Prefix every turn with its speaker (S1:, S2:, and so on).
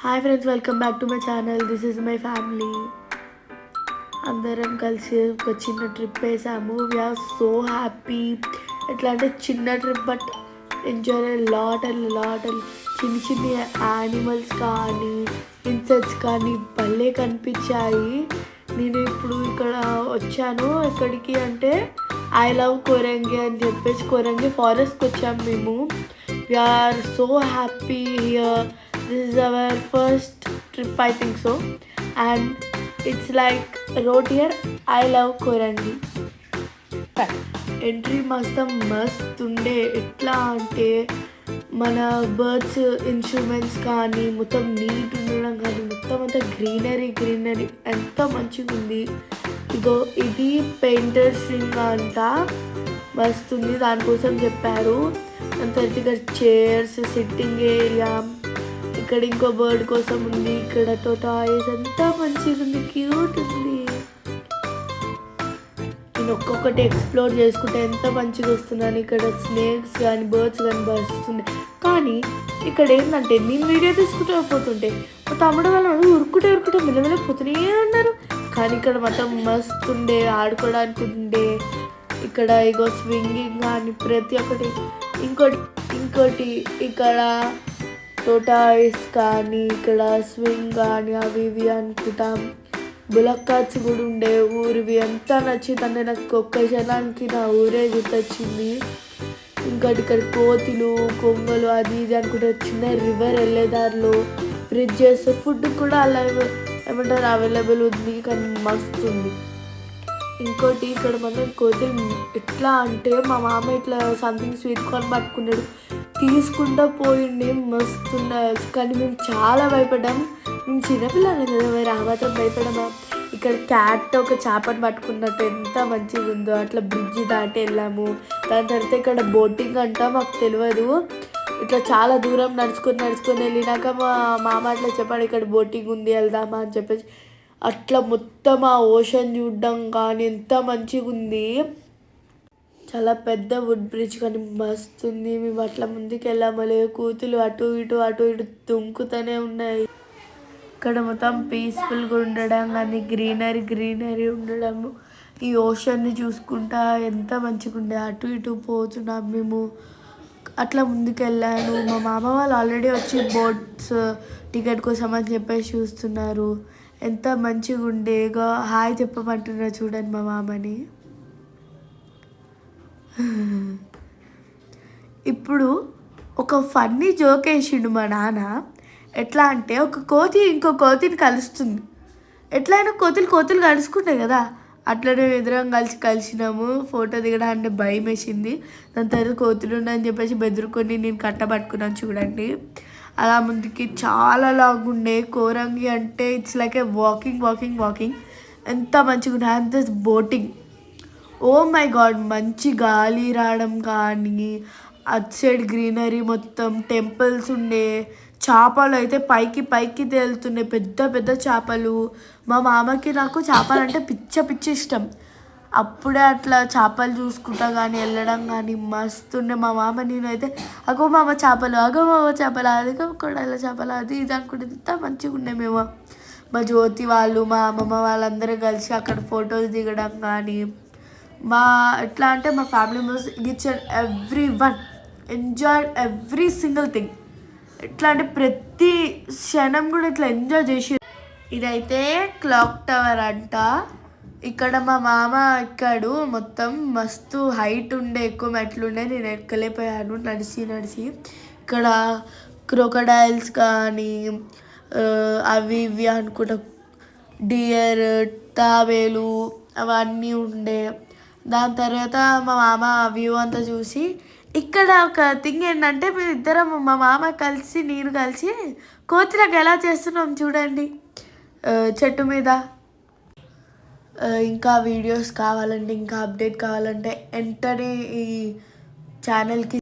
S1: Hi friends, welcome back to my channel. This is my family. అందరం కలిసి ఒక చిన్న ట్రిప్ వేసాము. We are so happy. ఎట్లా అంటే చిన్న trip, but enjoy lot and చిన్న చిన్న యానిమల్స్ కానీ ఇన్సెక్ట్స్ కానీ భలే కనిపించాయి. నేను ఇప్పుడు ఇక్కడ వచ్చాను. ఎక్కడికి అంటే ఐ లవ్ కోరంగి అని చెప్పేసి కోరంగి ఫారెస్ట్కి వచ్చాము మేము. We are so happy here. This is our first trip, I think so, and it's like wrote here I love Korangi. Entry మస్తు ఉండే. ఎట్లా అంటే మన బర్డ్స్ ఇన్స్ట్రుమెంట్స్ కానీ మొత్తం నీట్ ఉండడం కానీ మొత్తం అంతా గ్రీనరీ ఎంత మంచిగా ఉంది. ఇగో ఇది పెయింటర్ స్ట్రింగ్ అంట, మస్తుంది. దానికోసం చెప్పారు. దాని తర్వాత ఇక్కడ చైర్స్, సిట్టింగ్ ఏరియా, ఇక్కడ ఇంకో బర్డ్ కోసం ఉంది. ఇక్కడ టాయ్స్ ఎంత మంచిగా ఉంది, క్యూట్ ఉంది. నేను ఒక్కొక్కటి ఎక్స్ప్లోర్ చేసుకుంటే ఎంత మంచిగా వస్తున్నాను. ఇక్కడ స్నేక్స్ కానీ బర్డ్స్ కానీ వస్తున్నాయి. కానీ ఇక్కడ ఏంటంటే నేను వీడియో తీసుకుంటూ పోతుంటే మా తమ్ముడు వాళ్ళు ఉరుకుంటే మెల్లమెల్ల పోతూనే ఉన్నారు. కానీ ఇక్కడ మొత్తం మస్తు ఉండే, ఆడుకోవడానికి ఉండే. ఇక్కడ ఇగో స్వింగింగ్ కానీ ప్రతి ఒక్కటి. ఇంకోటి ఇక్కడ టోటాయిస్ కానీ ఇక్కడ స్వింగ్ కానీ అవి ఇవి అనుకుంటాం. బులక్కాట్స్ కూడా ఉండే. ఊరివి ఎంత నచ్చిందంటే నాకు ఒక్క క్షణానికి నా ఊరే గుర్తొచ్చింది. ఇంకోటి ఇక్కడ కోతులు, కొంగలు అది ఇది అనుకుంటే చిన్న రివర్ వెళ్ళేదారిలో బ్రిడ్జెస్, ఫుడ్ కూడా అలా ఏమంటారు అవైలబుల్ ఉంది. కానీ మస్తు ఉంది. ఇంకోటి ఇక్కడ మనం కోతులు ఎట్లా అంటే మా మామ ఇట్లా సంథింగ్ స్వీట్ కార్న్ పట్టుకున్నాడు, తీసుకుంటూ పోయిండే, మస్తున్నాయి. కానీ మేము చాలా భయపడ్డాం. మేము చిన్నపిల్లలు కదా, మరి ఆ మాత్రం భయపడమా. ఇక్కడ క్యాట్ ఒక చేపను పట్టుకున్నట్టు ఎంత మంచిగా ఉందో. అట్లా బ్రిడ్జి దాటి వెళ్ళాము. దాని తర్వాత ఇక్కడ బోటింగ్ అంట, మాకు తెలియదు. ఇట్లా చాలా దూరం నడుచుకొని వెళ్ళినాక మా మామ అట్లా చెప్పాడు ఇక్కడ బోటింగ్ ఉంది, వెళ్దామా అని చెప్పేసి. అట్లా మొత్తం ఆ ఓషన్ చూడడం కానీ ఎంత మంచిగా ఉంది. చాలా పెద్ద వుడ్ బ్రిడ్జ్ కానీ మస్తుంది. మేము అట్లా ముందుకు వెళ్ళామలే, కూతులు అటు ఇటు దుంకుతూనే ఉన్నాయి. ఇక్కడ మొత్తం పీస్ఫుల్గా ఉండడం కానీ గ్రీనరీ ఉండడం, ఈ ఓషన్ని చూసుకుంటా ఎంత మంచిగా ఉండే. అటు ఇటు పోతున్నాం మేము. అట్లా ముందుకు వెళ్ళాను. మా మామ వాళ్ళు ఆల్రెడీ వచ్చి బోట్స్ టికెట్ కోసం అని చెప్పేసి చూస్తున్నారు. ఎంత మంచిగా ఉండేగా. హాయ్ చెప్పమంటున్నా చూడండి మా మామని. ఇప్పుడు ఒక ఫన్నీ జోక్ వేసిండు మా నాన్న. ఎట్లా అంటే ఒక కోతి ఇంకో కోతిని కలుస్తుంది. ఎట్లయినా కోతులు కలుసుకుంటాయి కదా, అట్లనే ఎదురం కలిసినాము. ఫోటో దిగడానికి భయం వేసింది. దాని తర్వాత కోతులు ఉన్నాయని చెప్పేసి బెదురుకొని నేను కట్టబట్టుకున్నాను చూడండి. అలా ముందుకి చాలా లాంగ్ ఉండే. కోరంగి అంటే ఇట్స్ లైక్ ఏ వాకింగ్ ఎంత మంచిగా ఉండే. And this boating, oh my God, మంచి గాలి రావడం కానీ, అట్ సైడ్ గ్రీనరీ మొత్తం, టెంపుల్స్ ఉండే. చేపలు అయితే పైకి తేలుతున్నాయి, పెద్ద చేపలు. మా మామకి నాకు చేపలు అంటే పిచ్చి ఇష్టం. అప్పుడే అట్లా చేపలు చూసుకుంటా కానీ వెళ్ళడం కానీ మస్తుండే. మా మామ నేనైతే అగో మామ చేపలు అదిగో కొడాల చేపలు అది ఇది అనుకుంటే ఎంత మంచిగా ఉండే. మేము మా జ్యోతి వాళ్ళు, మా అమ్మమ్మ వాళ్ళందరూ కలిసి అక్కడ ఫొటోస్ దిగడం కానీ, మా ఎట్లా అంటే మా family members each and every one enjoy every single thing. ఎట్లా అంటే ప్రతి క్షణం కూడా ఇట్లా ఎంజాయ్ చేసి. ఇదైతే క్లాక్ టవర్ అంట. ఇక్కడ మా మామ ఎక్కాడు. మొత్తం మస్తు హైట్ ఉండే, ఎక్కువ మెట్లుండే. నేను ఎక్కలేకపోయాను నడిచి. ఇక్కడ క్రొకడైల్స్ కానీ అవి ఇవి అనుకుంటా, డియర్, తాబేలు అవన్నీ ఉండే. దాని తర్వాత మా మామ వ్యూ అంతా చూసి, ఇక్కడ ఒక థింగ్ ఏంటంటే మేమిద్దరం మా మామ కలిసి నేను కలిసి కోతులకు ఎలా చేస్తున్నాం చూడండి చెట్టు మీద. ఇంకా వీడియోస్ కావాలంటే, ఇంకా అప్డేట్ కావాలంటే వెంటనే ఈ ఛానల్కి